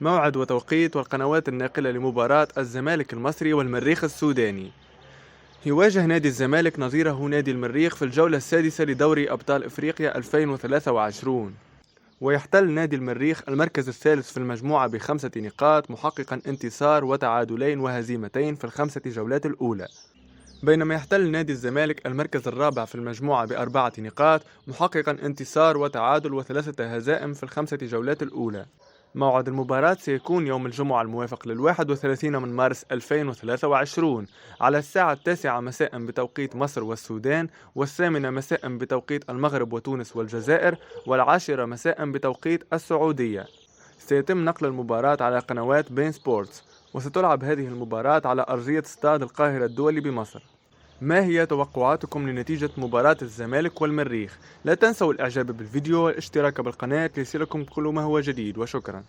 موعد وتوقيت والقنوات الناقلة لمباراة الزمالك المصري والمريخ السوداني. يواجه نادي الزمالك نظيره نادي المريخ في الجولة السادسة لدوري أبطال إفريقيا 2023، ويحتل نادي المريخ المركز الثالث في المجموعة ب5 نقاط، محققا انتصار وتعادلين وهزيمتين في ال5 جولات الأولى، بينما يحتل نادي الزمالك المركز الرابع في المجموعة ب4 نقاط، محققا انتصار وتعادل و3 هزائم في ال5 جولات الأولى. موعد المباراة سيكون يوم الجمعة الموافق لل31 من مارس 2023 على الساعة 9 مساء بتوقيت مصر والسودان، وال8 مساء بتوقيت المغرب وتونس والجزائر، وال10 مساء بتوقيت السعودية. سيتم نقل المباراة على قنوات بين سبورتس، وستلعب هذه المباراة على أرضية استاد القاهرة الدولي بمصر. ما هي توقعاتكم لنتيجة مباراة الزمالك والمريخ؟ لا تنسوا الإعجاب بالفيديو والاشتراك بالقناة ليصلكم كل ما هو جديد، وشكرا.